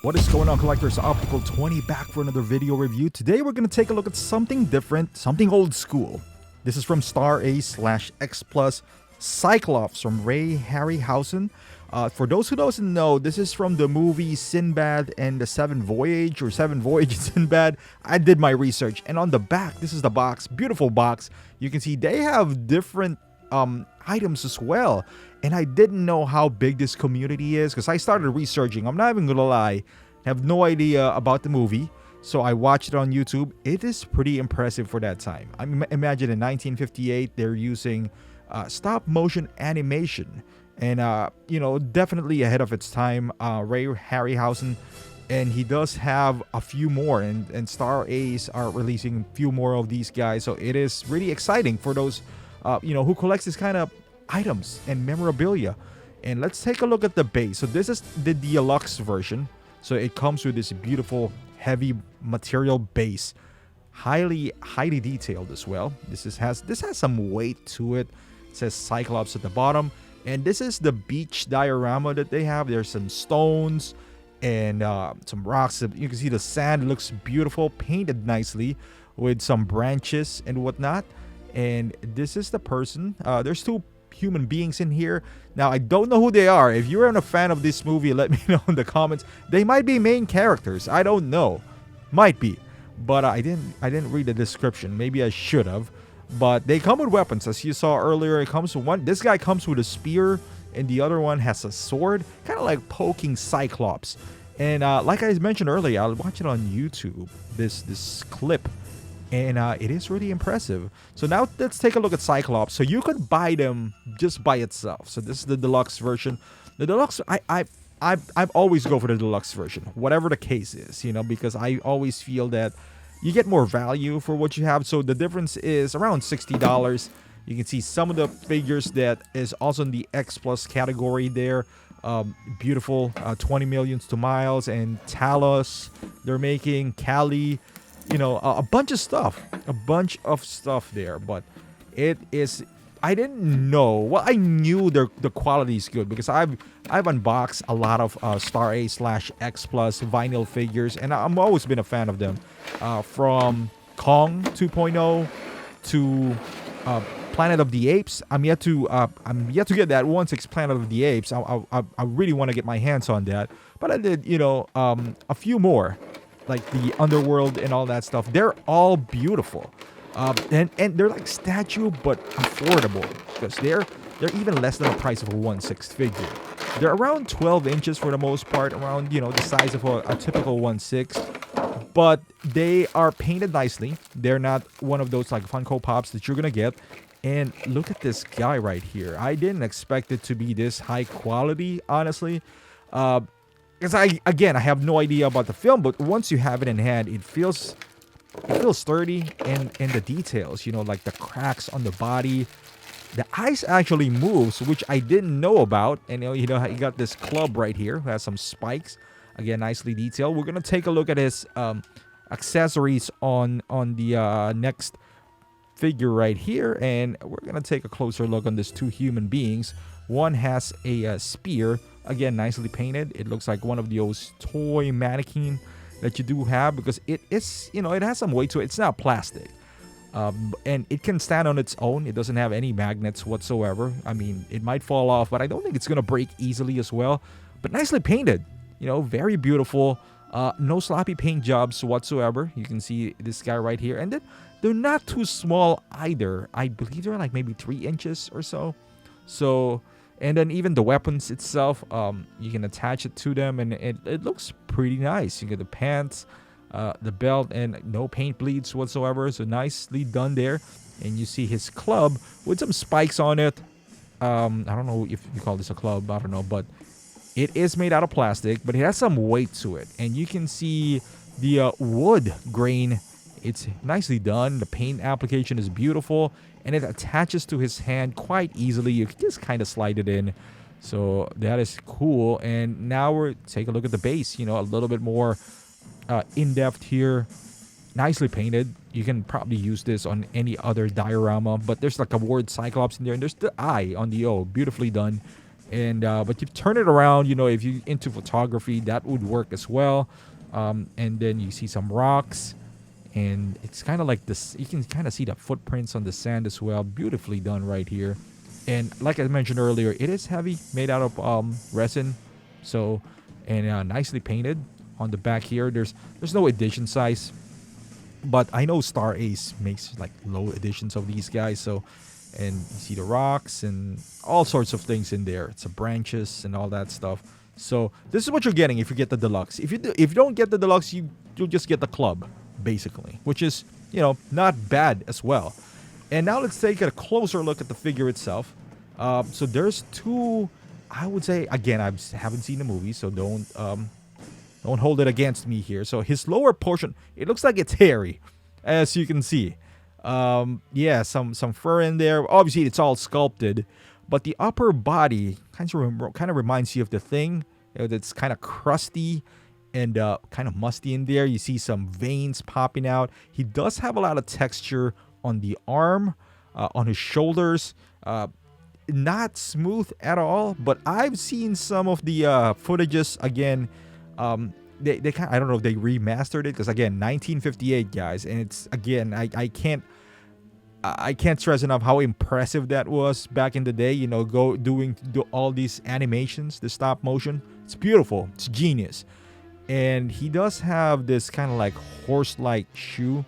What is going on, collectors? Optical 20 back for another video review. Today we're going to take a look at something different, something old school. This is from Star A/X Plus Cyclops from Ray Harryhausen. For those who doesn't know, this is from the movie Sinbad and the Seven Voyages of Sinbad. I did my research, and on the back, this is the box, beautiful box. You can see they have different items as well. And I didn't know how big this community is because I started researching. I'm not even gonna lie, I have no idea about the movie. So I watched it on YouTube. It is pretty impressive for that time. I mean, imagine in 1958, they're using stop motion animation. And, definitely ahead of its time. Ray Harryhausen. And he does have a few more. And Star A's are releasing a few more of these guys. So it is really exciting for those, who collects this kind of items and memorabilia. And let's take a look at the base. So this is the deluxe version. So it comes with this beautiful heavy material base, highly detailed as well. This has some weight to it. It says Cyclops at the bottom, and this is the beach diorama that they have. There's some stones and some rocks. You can see the sand looks beautiful, painted nicely with some branches and whatnot. And this is the person. There's two human beings in here. Now I don't know who they are. If you're a fan of this movie, let me know in the comments. They might be main characters. I don't know. Might be. But I didn't read the description. Maybe I should have. But they come with weapons, as you saw earlier. It comes with one. This guy comes with a spear, and the other one has a sword, kind of like poking Cyclops. And like I mentioned earlier, I'll watch it on YouTube. This clip. And it is really impressive. So now let's take a look at Cyclops. So you could buy them just by itself. So this is the deluxe version. The deluxe, I've always go for the deluxe version, whatever the case is, because I always feel that you get more value for what you have. So the difference is around $60. You can see some of the figures that is also in the X Plus category there. Beautiful 20 millions to Miles and Talos. They're making Cali. A bunch of stuff there, but it is, I didn't know. Well, I knew the quality is good because I've unboxed a lot of Star A/X Plus vinyl figures, and I've always been a fan of them. From Kong 2.0 to Planet of the Apes. I'm yet to get that 1/6 Planet of the Apes. I really want to get my hands on that, but I did a few more, like the Underworld and all that stuff. They're all beautiful, and they're like statue but affordable because they're even less than the price of a 1/6 figure. They're around 12 inches for the most part, around the size of a typical 1/6, but they are painted nicely. They're not one of those like Funko Pops that you're gonna get. And look at this guy right here. I didn't expect it to be this high quality, honestly. Because I have no idea about the film, but once you have it in hand, it feels sturdy, and the details, like the cracks on the body. The ice actually moves, which I didn't know about. And you got this club right here who has some spikes. Again, nicely detailed. We're gonna take a look at his accessories on the next figure right here, and we're gonna take a closer look on these two human beings. One has a spear. Again, nicely painted. It looks like one of those toy mannequin that you do have because it is, it has some weight to it. It's not plastic. And it can stand on its own. It doesn't have any magnets whatsoever. I mean, it might fall off, but I don't think it's going to break easily as well. But nicely painted. Very beautiful. No sloppy paint jobs whatsoever. You can see this guy right here. And then they're not too small either. I believe they're like maybe 3 inches or so. And then even the weapons itself, you can attach it to them, and it looks pretty nice. You get the pants, the belt, and no paint bleeds whatsoever. So nicely done there. And you see his club with some spikes on it. I don't know if you call this a club. I don't know. But it is made out of plastic, but it has some weight to it. And you can see the wood grain. It's nicely done. The paint application is beautiful, and it attaches to his hand quite easily. You can just kind of slide it in. So that is cool. And now we're take a look at the base. A little bit more in depth here. Nicely painted. You can probably use this on any other diorama, but there's like a word Cyclops in there, and there's the eye on the O. Beautifully done. And but you turn it around, if you into photography, that would work as well. And then you see some rocks, and it's kind of like this. You can kind of see the footprints on the sand as well. Beautifully done right here. And like I mentioned earlier, it is heavy, made out of resin, so and nicely painted on the back here. There's no edition size, but I know Star Ace makes like low editions of these guys. So, and you see the rocks and all sorts of things in there. It's the branches and all that stuff. So this is what you're getting if you get the deluxe. If you don't get the deluxe, you'll just get the club basically, which is not bad as well. And now let's take a closer look at the figure itself. So there's two. I would say again, I haven't seen the movie, so don't hold it against me here. So his lower portion, it looks like it's hairy, as you can see. Yeah, some fur in there. Obviously, it's all sculpted, but the upper body kind of reminds you of the Thing. That's kind of crusty and kind of musty in there. You see some veins popping out. He does have a lot of texture on the arm, on his shoulders. Not smooth at all, but I've seen some of the footages again. They kind, I don't know if they remastered it, because again, 1958 guys, and it's again, I can't stress enough how impressive that was back in the day. Do all these animations, the stop motion. It's beautiful. It's genius. And he does have this kind of like horse-like shoe.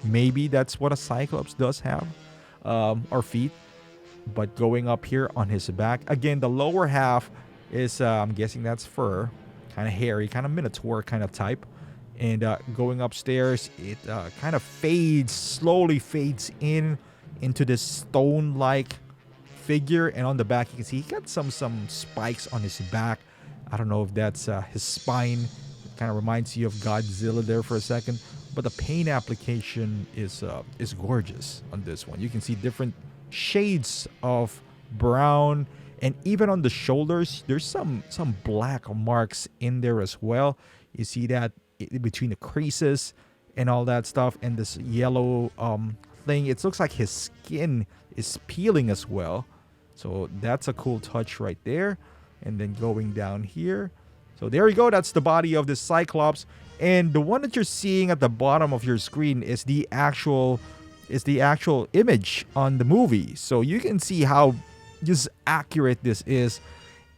Maybe that's what a Cyclops does have, or feet. But going up here on his back, again, the lower half is, I'm guessing that's fur, kind of hairy, kind of Minotaur kind of type. And going upstairs, it kind of slowly fades into this stone-like figure. And on the back, you can see he got some spikes on his back. I don't know if that's his spine. It kind of reminds you of Godzilla there for a second. But the paint application is gorgeous on this one. You can see different shades of brown, and even on the shoulders there's some black marks in there as well. You see that between the creases and all that stuff, and this yellow thing, it looks like his skin is peeling as well. So that's a cool touch right there. And then going down here, so there you go, that's the body of the Cyclops. And the one that you're seeing at the bottom of your screen is the actual image on the movie. So you can see how just accurate this is.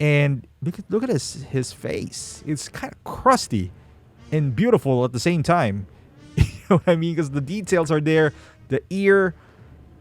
And look at his face. It's kind of crusty and beautiful at the same time. You know what I mean? Because the details are there. The ear,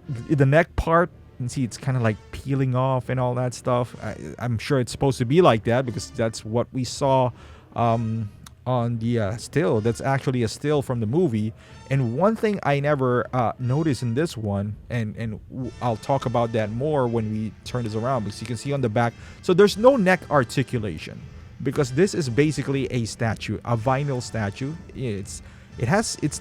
the neck part, you can see it's kind of like peeling off and all that stuff. I'm sure it's supposed to be like that, because that's what we saw on the still. That's actually a still from the movie. And one thing I never noticed in this one, and I'll talk about that more when we turn this around, because you can see on the back, so there's no neck articulation, because this is basically a statue, a vinyl statue. It's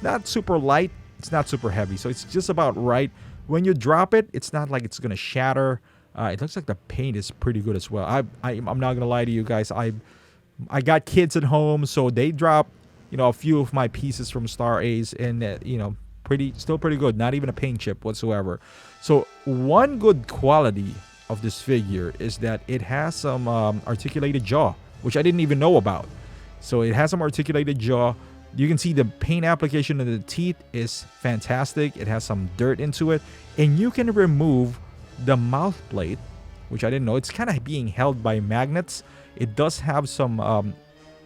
not super light, it's not super heavy, so it's just about right. When you drop it, it's not like it's gonna shatter. It looks like the paint is pretty good as well. I'm not gonna lie to you guys. I got kids at home, so they drop, a few of my pieces from Star Ace, and still pretty good. Not even a paint chip whatsoever. So one good quality of this figure is that it has some articulated jaw, which I didn't even know about. So it has some articulated jaw. You can see the paint application of the teeth is fantastic. It has some dirt into it, and you can remove the mouth plate, which I didn't know. It's kind of being held by magnets. It does have some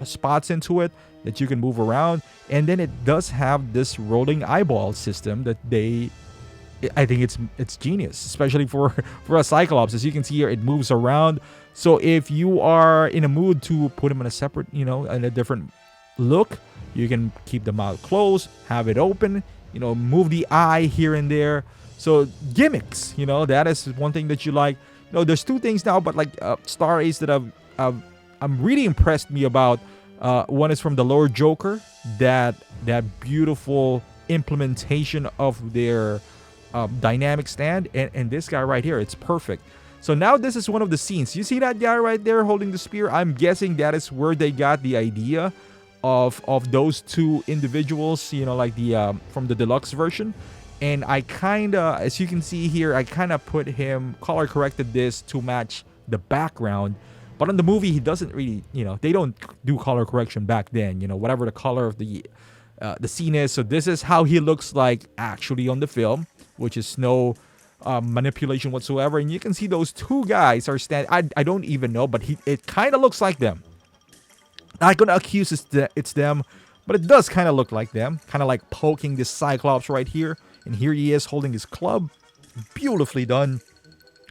spots into it that you can move around, and then it does have this rolling eyeball system that I think it's genius, especially for a Cyclops. As you can see here, it moves around. So if you are in a mood to put him in a separate, in a different look, you can keep the mouth closed, have it open, move the eye here and there. So gimmicks, that is one thing that you like. There's two things now, but like Star Ace that I'm really impressed me about. One is from the Lord Joker, that beautiful implementation of their dynamic stand, and this guy right here, it's perfect. So now this is one of the scenes. You see that guy right there holding the spear? I'm guessing that is where they got the idea of those two individuals, like the from the deluxe version. And I kind of, as you can see here, I kind of put him, color corrected this to match the background. But in the movie, he doesn't really, they don't do color correction back then. Whatever the color of the scene is. So this is how he looks like actually on the film, which is no manipulation whatsoever. And you can see those two guys are standing. I don't even know, but it kind of looks like them. Not gonna accuse it's them, but it does kind of look like them. Kind of like poking this Cyclops right here. And here he is holding his club. Beautifully done.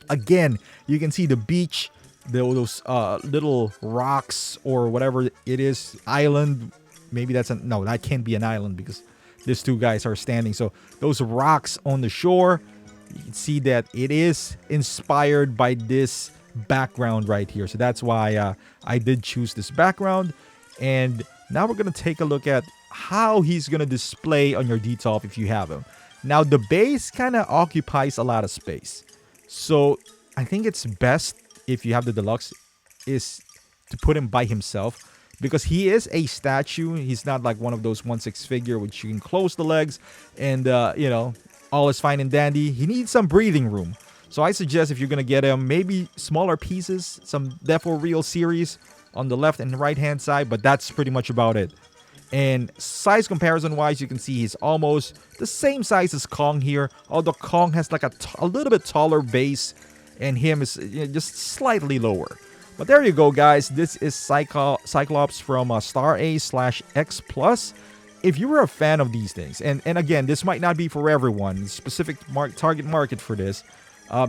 Again, you can see the beach, those little rocks or whatever it is, island. Maybe no, that can't be an island because these two guys are standing. So those rocks on the shore, you can see that it is inspired by this background right here. So that's why I did choose this background. And now we're going to take a look at how he's going to display on your DTOF if you have him. Now, the base kind of occupies a lot of space. So I think it's best if you have the Deluxe is to put him by himself, because he is a statue. He's not like one of those 1/6 figure which you can close the legs and all is fine and dandy. He needs some breathing room. So I suggest if you're gonna get him, maybe smaller pieces, some Defo Real series on the left and right hand side, but that's pretty much about it. And size comparison wise, you can see he's almost the same size as Kong here, although Kong has like a little bit taller base and him is just slightly lower. But there you go, guys. This is Cyclops from Star A/X Plus. If you were a fan of these things, and again, this might not be for everyone, specific target market for this.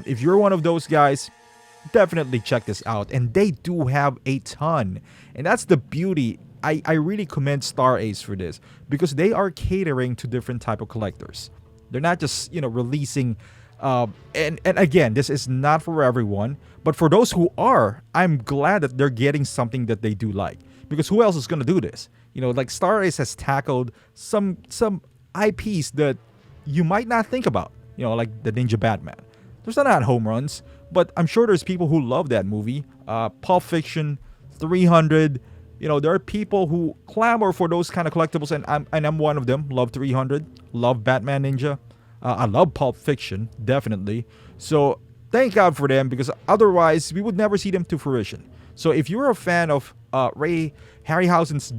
If you're one of those guys, definitely check this out. And they do have a ton. And that's the beauty. I really commend Star Ace for this, because they are catering to different type of collectors. They're not just, releasing... and again, this is not for everyone, but for those who are, I'm glad that they're getting something that they do like, because who else is going to do this? Like Star Ace has tackled some IPs that you might not think about, like the Ninja Batman. There's not home runs, but I'm sure there's people who love that movie. Pulp Fiction, 300, there are people who clamor for those kind of collectibles, and I'm one of them. Love 300, love Batman Ninja. I love Pulp Fiction, definitely. So thank God for them, because otherwise we would never see them to fruition. So if you're a fan of Harryhausen's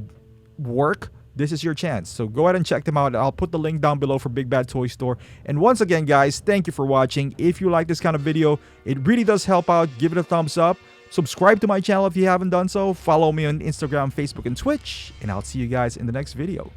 work, this is your chance. So go ahead and check them out. I'll put the link down below for Big Bad Toy Store. And once again, guys, thank you for watching. If you like this kind of video, it really does help out. Give it a thumbs up. Subscribe to my channel if you haven't done so. Follow me on Instagram, Facebook, and Twitch. And I'll see you guys in the next video.